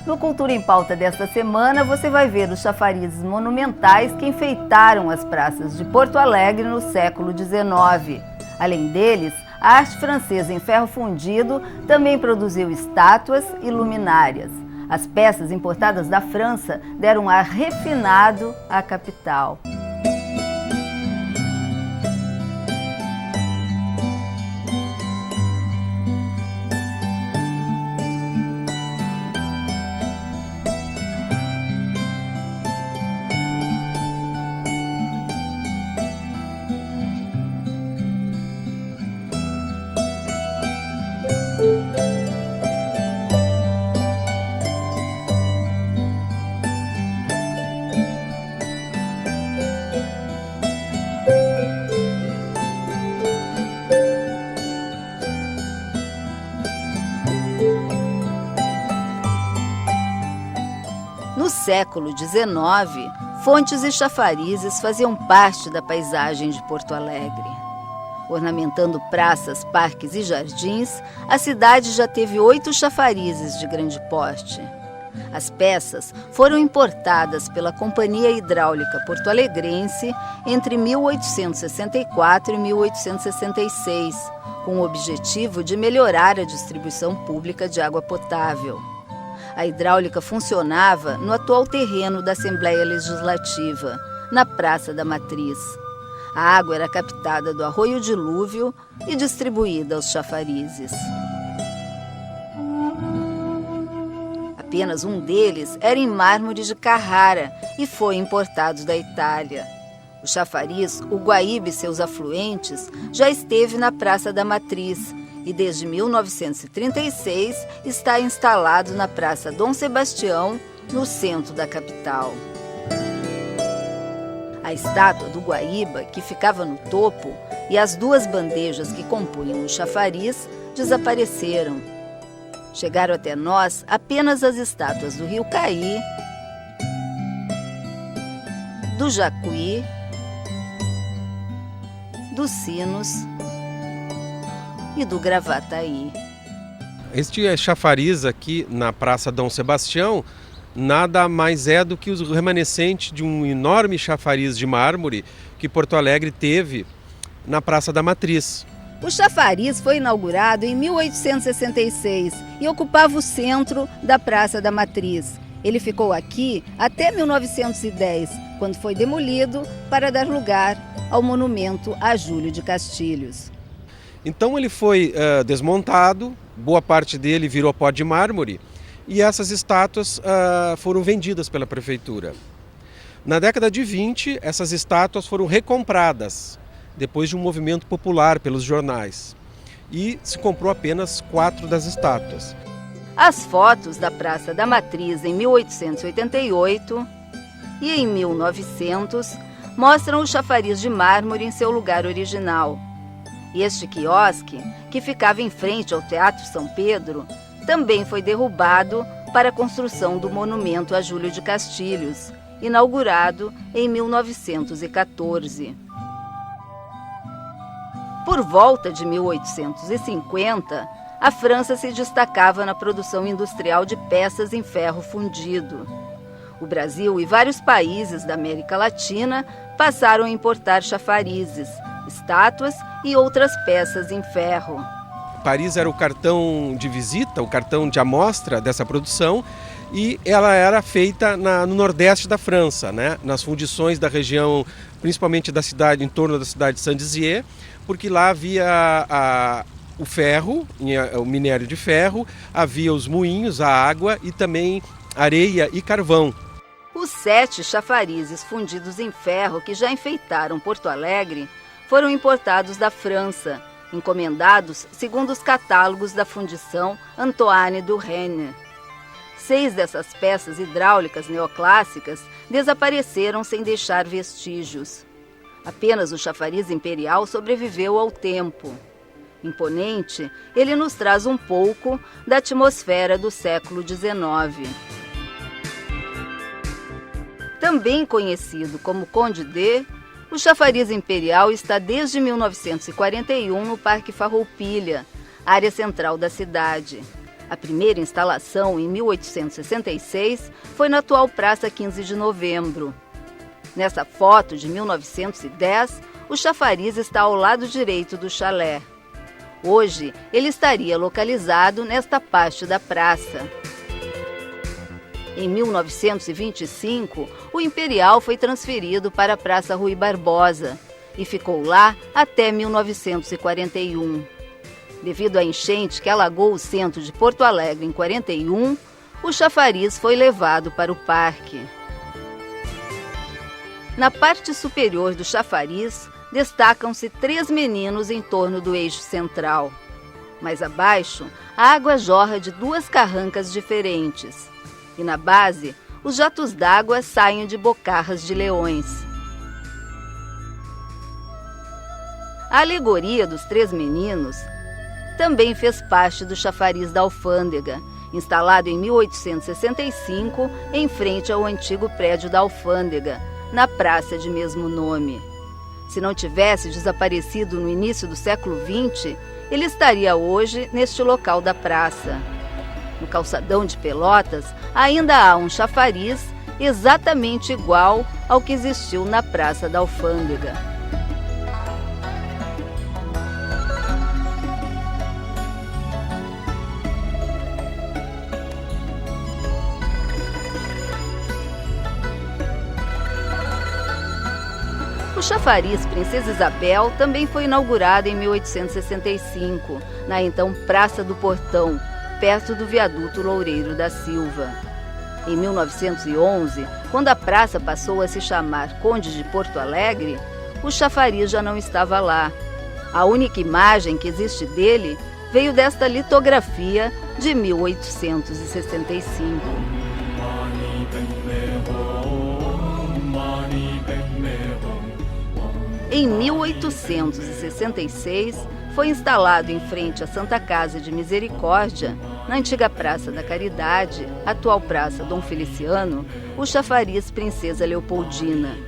No Cultura em Pauta desta semana, você vai ver os chafarizes monumentais que enfeitaram as praças de Porto Alegre no século XIX. Além deles, a arte francesa em ferro fundido também produziu estátuas e luminárias. As peças importadas da França deram um ar refinado à capital. No século XIX, fontes e chafarizes faziam parte da paisagem de Porto Alegre. Ornamentando praças, parques e jardins, a cidade já teve 8 chafarizes de grande porte. As peças foram importadas pela Companhia Hidráulica Porto-Alegrense entre 1864 e 1866, com o objetivo de melhorar a distribuição pública de água potável. A hidráulica funcionava no atual terreno da Assembleia Legislativa, na Praça da Matriz. A água era captada do Arroio Dilúvio e distribuída aos chafarizes. Apenas um deles era em mármore de Carrara e foi importado da Itália. O chafariz, o Guaíba e seus afluentes, já esteve na Praça da Matriz e desde 1936 está instalado na Praça Dom Sebastião, no centro da capital. A estátua do Guaíba, que ficava no topo, e as 2 bandejas que compunham o chafariz desapareceram. Chegaram até nós apenas as estátuas do Rio Caí, do Jacuí, dos Sinos e do Gravataí. Este chafariz aqui na Praça Dom Sebastião nada mais é do que o remanescente de um enorme chafariz de mármore que Porto Alegre teve na Praça da Matriz. O chafariz foi inaugurado em 1866 e ocupava o centro da Praça da Matriz. Ele ficou aqui até 1910, quando foi demolido para dar lugar ao monumento a Júlio de Castilhos. Então ele foi desmontado, boa parte dele virou pó de mármore e essas estátuas foram vendidas pela prefeitura. Na década de 20, essas estátuas foram recompradas, depois de um movimento popular pelos jornais. E se comprou apenas 4 das estátuas. As fotos da Praça da Matriz em 1888 e em 1900 mostram o chafariz de mármore em seu lugar original. Este quiosque, que ficava em frente ao Teatro São Pedro, também foi derrubado para a construção do monumento a Júlio de Castilhos, inaugurado em 1914. Por volta de 1850, a França se destacava na produção industrial de peças em ferro fundido. O Brasil e vários países da América Latina passaram a importar chafarizes, estátuas e outras peças em ferro. Paris era o cartão de visita, o cartão de amostra dessa produção, e ela era feita no nordeste da França, né? Nas fundições da região, principalmente da cidade, em torno da cidade de Saint-Dizier, porque lá havia o ferro, o minério de ferro, havia os moinhos, a água e também areia e carvão. Os 7 chafarizes fundidos em ferro que já enfeitaram Porto Alegre foram importados da França, encomendados segundo os catálogos da fundição Antoine du Renne. 6 dessas peças hidráulicas neoclássicas desapareceram sem deixar vestígios. Apenas o chafariz imperial sobreviveu ao tempo. Imponente, ele nos traz um pouco da atmosfera do século XIX. Também conhecido como Conde de, o chafariz imperial está desde 1941 no Parque Farroupilha, área central da cidade. A primeira instalação, em 1866, foi na atual Praça 15 de Novembro. Nessa foto de 1910, o chafariz está ao lado direito do chalé. Hoje, ele estaria localizado nesta parte da praça. Em 1925, o Imperial foi transferido para a Praça Rui Barbosa e ficou lá até 1941. Devido à enchente que alagou o centro de Porto Alegre em 41, o chafariz foi levado para o parque. Na parte superior do chafariz, destacam-se 3 meninos em torno do eixo central. Mais abaixo, a água jorra de 2 carrancas diferentes. E na base, os jatos d'água saem de bocarras de leões. A alegoria dos 3 meninos também fez parte do chafariz da alfândega, instalado em 1865 em frente ao antigo prédio da alfândega, na praça de mesmo nome. Se não tivesse desaparecido no início do século XX, ele estaria hoje neste local da praça. No calçadão de Pelotas, ainda há um chafariz exatamente igual ao que existiu na Praça da Alfândega. O chafariz Princesa Isabel também foi inaugurado em 1865, na então Praça do Portão, perto do viaduto Loureiro da Silva. Em 1911, quando a praça passou a se chamar Conde de Porto Alegre, o chafariz já não estava lá. A única imagem que existe dele veio desta litografia de 1865. Em 1866, foi instalado em frente à Santa Casa de Misericórdia, na antiga Praça da Caridade, atual Praça Dom Feliciano, o chafariz Princesa Leopoldina.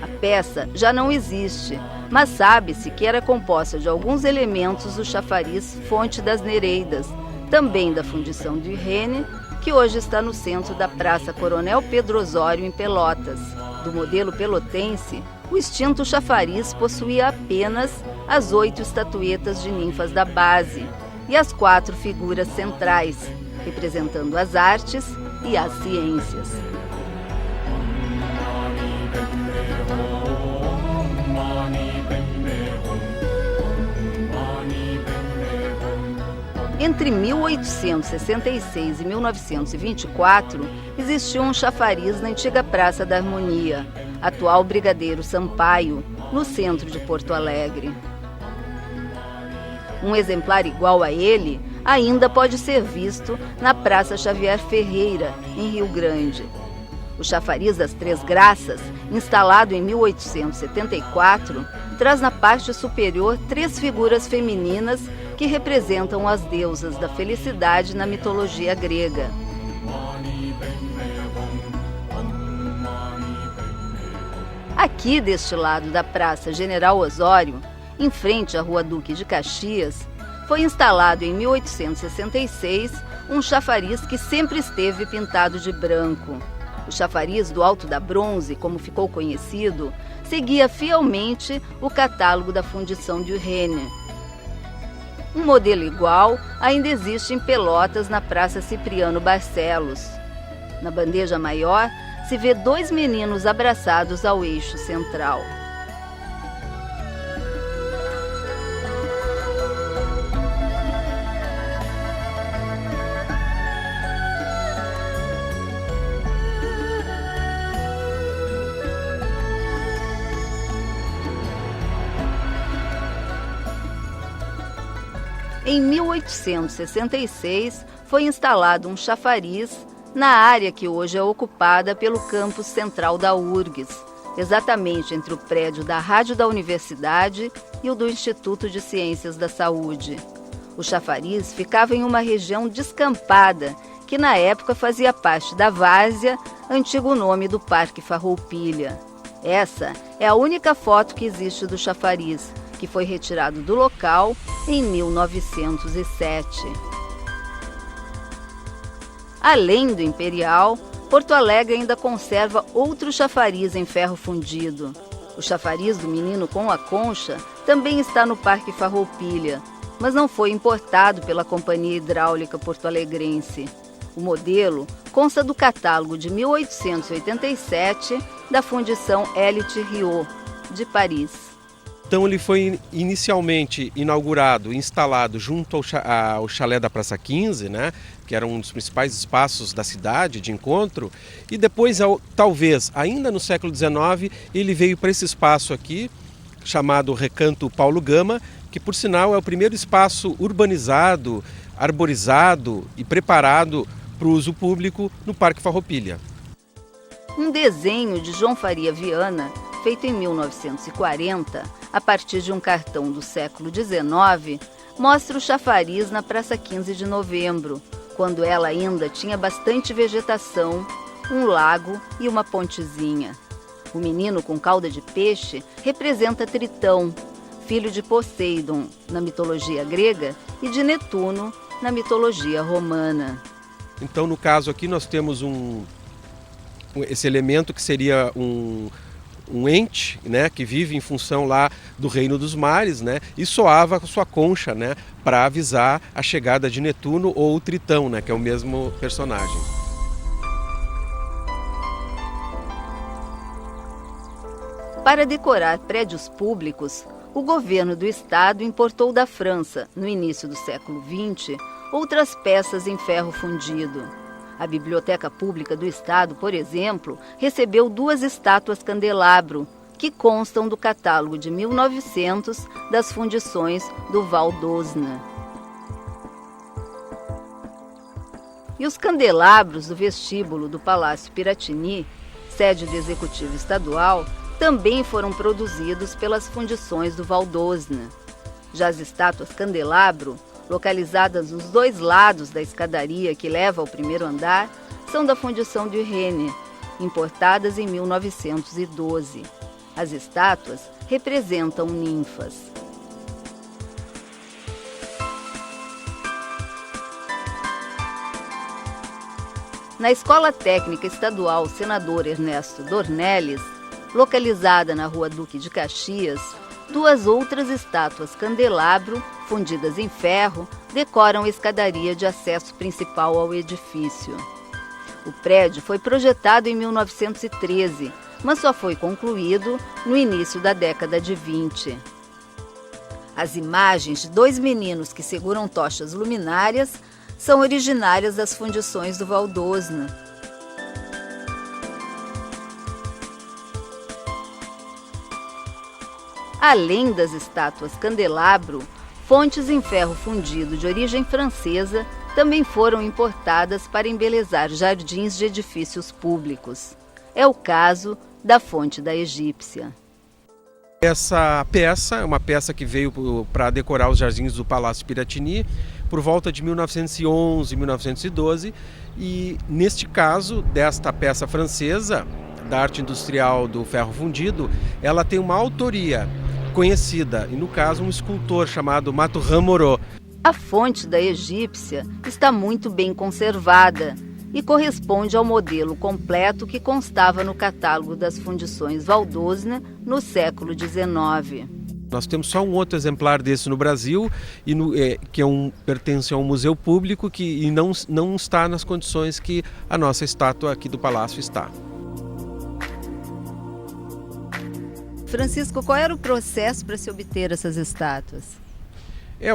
A peça já não existe, mas sabe-se que era composta de alguns elementos do chafariz Fonte das Nereidas, também da fundição de Irene, que hoje está no centro da Praça Coronel Pedro Osório, em Pelotas. Do modelo pelotense, o extinto chafariz possuía apenas as 8 estatuetas de ninfas da base e as 4 figuras centrais, representando as artes e as ciências. Entre 1866 e 1924, existiu um chafariz na antiga Praça da Harmonia, atual Brigadeiro Sampaio, no centro de Porto Alegre. Um exemplar igual a ele ainda pode ser visto na Praça Xavier Ferreira, em Rio Grande. O chafariz das Três Graças, instalado em 1874, traz na parte superior 3 figuras femininas que representam as deusas da felicidade na mitologia grega. Aqui deste lado da Praça General Osório, em frente à Rua Duque de Caxias, foi instalado em 1866 um chafariz que sempre esteve pintado de branco. O chafariz do Alto da Bronze, como ficou conhecido, seguia fielmente o catálogo da fundição de Irene. Um modelo igual ainda existe em Pelotas, na Praça Cipriano Barcelos. Na bandeja maior, se vê 2 meninos abraçados ao eixo central. Em 1866, foi instalado um chafariz na área que hoje é ocupada pelo campus central da URGS, exatamente entre o prédio da Rádio da Universidade e o do Instituto de Ciências da Saúde. O chafariz ficava em uma região descampada, que na época fazia parte da Várzea, antigo nome do Parque Farroupilha. Essa é a única foto que existe do chafariz, que foi retirado do local em 1907. Além do Imperial, Porto Alegre ainda conserva outro chafariz em ferro fundido. O chafariz do Menino com a Concha também está no Parque Farroupilha, mas não foi importado pela Companhia Hidráulica Porto-Alegrense. O modelo consta do catálogo de 1887 da Fundição Elite Riot, de Paris. Então ele foi inicialmente inaugurado, instalado junto ao chalé da Praça 15, né, que era um dos principais espaços da cidade de encontro, e depois, talvez ainda no século XIX, ele veio para esse espaço aqui, chamado Recanto Paulo Gama, que por sinal é o primeiro espaço urbanizado, arborizado e preparado para o uso público no Parque Farroupilha. Um desenho de João Faria Viana, feito em 1940, a partir de um cartão do século XIX, mostra o chafariz na Praça 15 de Novembro, quando ela ainda tinha bastante vegetação, um lago e uma pontezinha. O menino com cauda de peixe representa Tritão, filho de Poseidon, na mitologia grega, e de Netuno, na mitologia romana. Então, no caso aqui, nós temos esse elemento que seria um ente, né, que vive em função lá do reino dos mares, né, e soava com sua concha, né, para avisar a chegada de Netuno ou Tritão, né, que é o mesmo personagem. Para decorar prédios públicos, o governo do estado importou da França, no início do século XX, outras peças em ferro fundido. A Biblioteca Pública do Estado, por exemplo, recebeu 2 estátuas candelabro, que constam do catálogo de 1900 das fundições do Val d'Osna. E os candelabros do vestíbulo do Palácio Piratini, sede do Executivo Estadual, também foram produzidos pelas fundições do Val d'Osna. Já as estátuas candelabro, localizadas nos 2 lados da escadaria que leva ao primeiro andar, são da fundição de Rennes, importadas em 1912. As estátuas representam ninfas. Na Escola Técnica Estadual Senador Ernesto Dornelles, localizada na Rua Duque de Caxias, 2 outras estátuas candelabro, fundidas em ferro, decoram a escadaria de acesso principal ao edifício. O prédio foi projetado em 1913, mas só foi concluído no início da década de 20. As imagens de 2 meninos que seguram tochas luminárias são originárias das fundições do Val d'Osna. Além das estátuas candelabro, fontes em ferro fundido de origem francesa também foram importadas para embelezar jardins de edifícios públicos. É o caso da Fonte da Egípcia. Essa peça é uma peça que veio para decorar os jardins do Palácio Piratini por volta de 1911, 1912, e neste caso, desta peça francesa, da arte industrial do ferro fundido, ela tem uma autoria conhecida, e no caso um escultor chamado Mathurin Moreau. A Fonte da Egípcia está muito bem conservada e corresponde ao modelo completo que constava no catálogo das fundições Val d'Osna no século XIX. Nós temos só um outro exemplar desse no Brasil, que pertence a um museu público e não está nas condições que a nossa estátua aqui do Palácio está. Francisco, qual era o processo para se obter essas estátuas?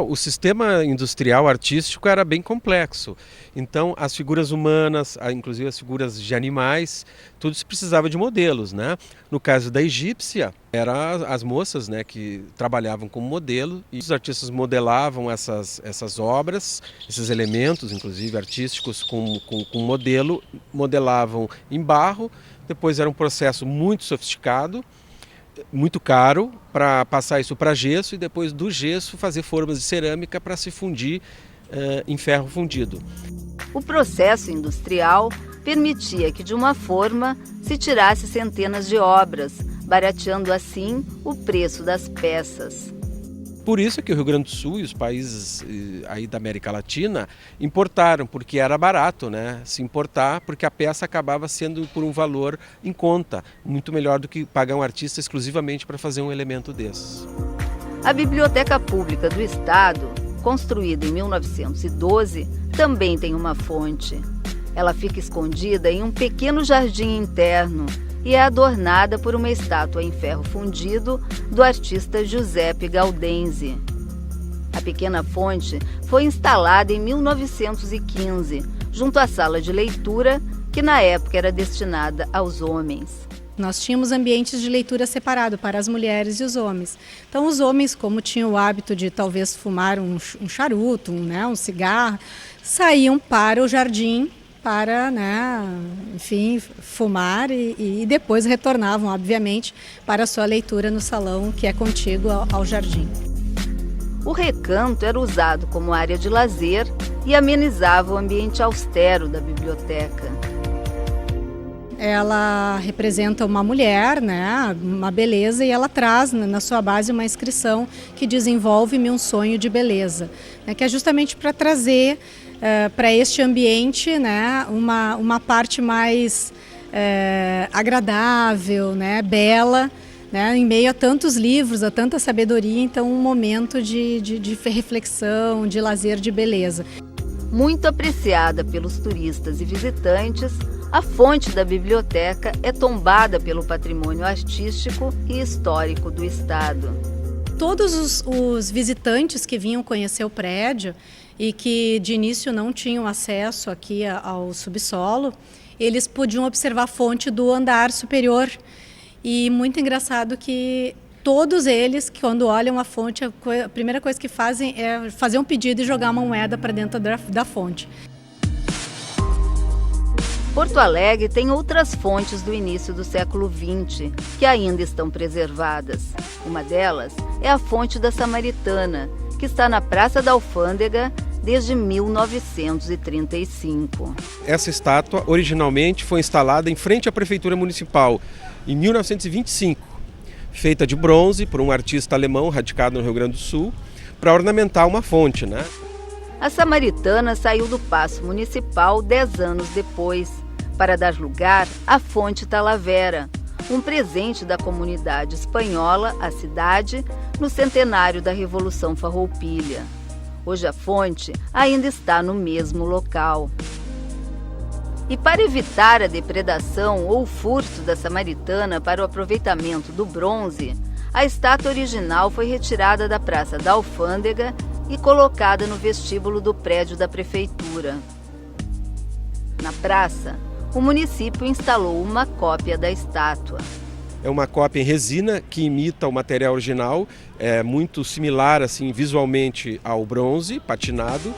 O sistema industrial artístico era bem complexo. Então, as figuras humanas, inclusive as figuras de animais, tudo se precisava de modelos, né? No caso da egípcia, eram as moças, né, que trabalhavam como modelo, e os artistas modelavam essas obras, esses elementos, inclusive artísticos, com modelo, modelavam em barro. Depois era um processo muito sofisticado, muito caro, para passar isso para gesso e depois do gesso fazer formas de cerâmica para se fundir em ferro fundido. O processo industrial permitia que de uma forma se tirasse centenas de obras, barateando assim o preço das peças. por isso que o Rio Grande do Sul e os países aí da América Latina importaram, porque era barato, né, se importar, porque a peça acabava sendo por um valor em conta, muito melhor do que pagar um artista exclusivamente para fazer um elemento desses. A Biblioteca Pública do Estado, construída em 1912, também tem uma fonte. Ela fica escondida em um pequeno jardim interno e é adornada por uma estátua em ferro fundido do artista Giuseppe Gaudenzi. A pequena fonte foi instalada em 1915, junto à sala de leitura, que na época era destinada aos homens. Nós tínhamos ambientes de leitura separado para as mulheres e os homens. Então os homens, como tinham o hábito de talvez fumar um charuto, um cigarro, saíam para o jardim para, enfim, fumar e depois retornavam, obviamente, para a sua leitura no salão que é contíguo ao jardim. O recanto era usado como área de lazer e amenizava o ambiente austero da biblioteca. Ela representa uma mulher, uma beleza, e ela traz na sua base uma inscrição que desenvolve-me um sonho de beleza, que é justamente para trazer para este ambiente uma parte mais agradável, bela, em meio a tantos livros, a tanta sabedoria, então um momento de reflexão, de lazer, de beleza. Muito apreciada pelos turistas e visitantes, a fonte da biblioteca é tombada pelo patrimônio artístico e histórico do Estado. Todos os visitantes que vinham conhecer o prédio e que de início não tinham acesso aqui ao subsolo, eles podiam observar a fonte do andar superior. E muito engraçado que todos eles, quando olham a fonte, a primeira coisa que fazem é fazer um pedido e jogar uma moeda para dentro da fonte. Porto Alegre tem outras fontes do início do século XX que ainda estão preservadas. Uma delas é a Fonte da Samaritana, que está na Praça da Alfândega desde 1935. Essa estátua originalmente foi instalada em frente à Prefeitura Municipal em 1925, feita de bronze por um artista alemão radicado no Rio Grande do Sul, para ornamentar uma fonte, A Samaritana saiu do Paço Municipal 10 anos depois, para dar lugar à Fonte Talavera, um presente da comunidade espanhola à cidade no centenário da Revolução Farroupilha. Hoje a fonte ainda está no mesmo local. E para evitar a depredação ou furto da Samaritana para o aproveitamento do bronze, a estátua original foi retirada da Praça da Alfândega e colocada no vestíbulo do prédio da prefeitura. Na praça, o município instalou uma cópia da estátua. É uma cópia em resina que imita o material original, é muito similar assim visualmente ao bronze patinado.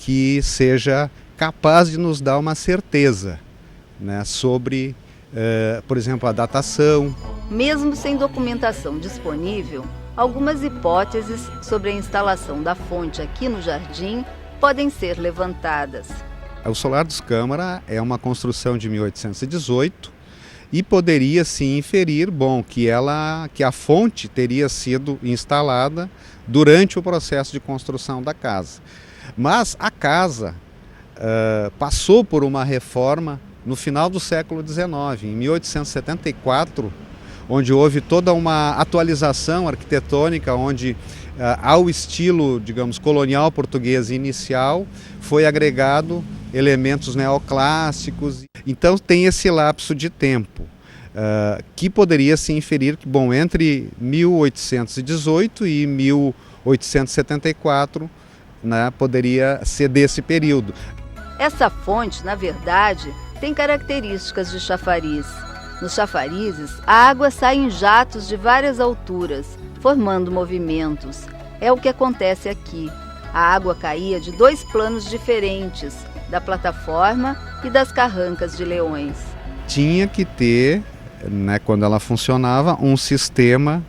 Que seja capaz de nos dar uma certeza, sobre, por exemplo, a datação. Mesmo sem documentação disponível, algumas hipóteses sobre a instalação da fonte aqui no jardim podem ser levantadas. O Solar dos Câmara é uma construção de 1818 e poderia sim inferir, que a fonte teria sido instalada durante o processo de construção da casa. Mas a casa passou por uma reforma no final do século XIX, em 1874, onde houve toda uma atualização arquitetônica, onde ao estilo, digamos, colonial português inicial, foi agregado elementos neoclássicos. Então tem esse lapso de tempo, que poderia se inferir que, entre 1818 e 1874, poderia ser desse período. Essa fonte, na verdade, tem características de chafariz. Nos chafarizes, a água sai em jatos de várias alturas, formando movimentos. É o que acontece aqui. A água caía de 2 planos diferentes, da plataforma e das carrancas de Leões. Tinha que ter, né, quando ela funcionava, um sistema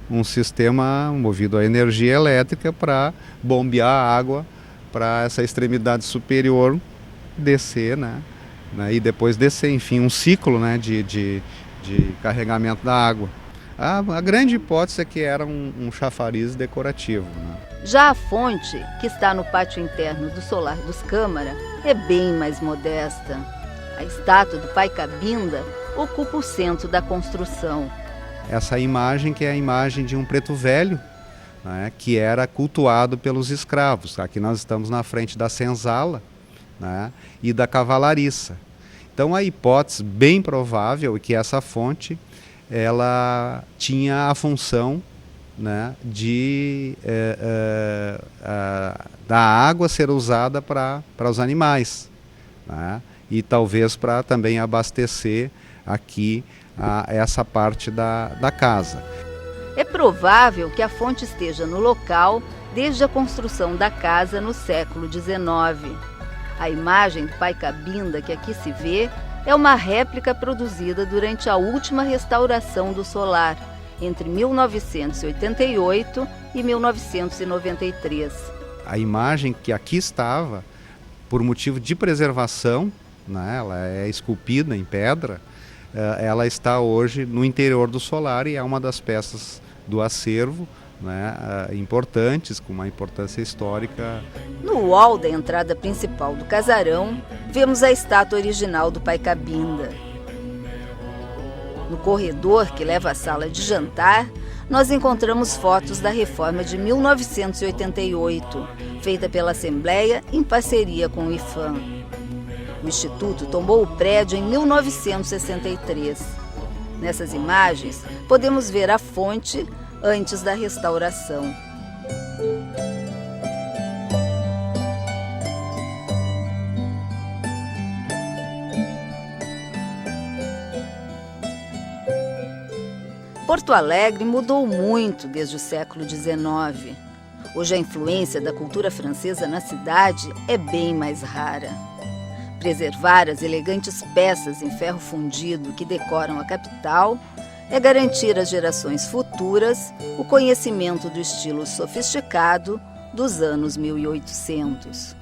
movido a energia elétrica para bombear a água para essa extremidade superior descer, né, e depois descer, enfim, um ciclo, né, de carregamento da água. A grande hipótese é que era um chafariz decorativo, né? Já a fonte, que está no pátio interno do solar dos Câmara, é bem mais modesta. A estátua do Pai Cabinda ocupa o centro da construção. Essa imagem que é a imagem de um preto velho, né, que era cultuado pelos escravos. Aqui nós estamos na frente da senzala, né, e da cavalariça. Então a hipótese bem provável é que essa fonte ela tinha a função, né, da água ser usada para os animais, né, e talvez para também abastecer aqui essa parte da casa. É provável que a fonte esteja no local desde a construção da casa no século XIX. A imagem do Pai Cabinda que aqui se vê é uma réplica produzida durante a última restauração do solar, entre 1988 e 1993. A imagem que aqui estava, por motivo de preservação, né, ela é esculpida em pedra, ela está hoje no interior do solar e é uma das peças do acervo, né, importantes, com uma importância histórica. No hall da entrada principal do casarão, vemos a estátua original do Pai Cabinda. No corredor que leva à sala de jantar, nós encontramos fotos da reforma de 1988, feita pela Assembleia em parceria com o IPHAN. O Instituto tombou o prédio em 1963. Nessas imagens, podemos ver a fonte antes da restauração. Porto Alegre mudou muito desde o século XIX. Hoje a influência da cultura francesa na cidade é bem mais rara. Preservar as elegantes peças em ferro fundido que decoram a capital é garantir às gerações futuras o conhecimento do estilo sofisticado dos anos 1800.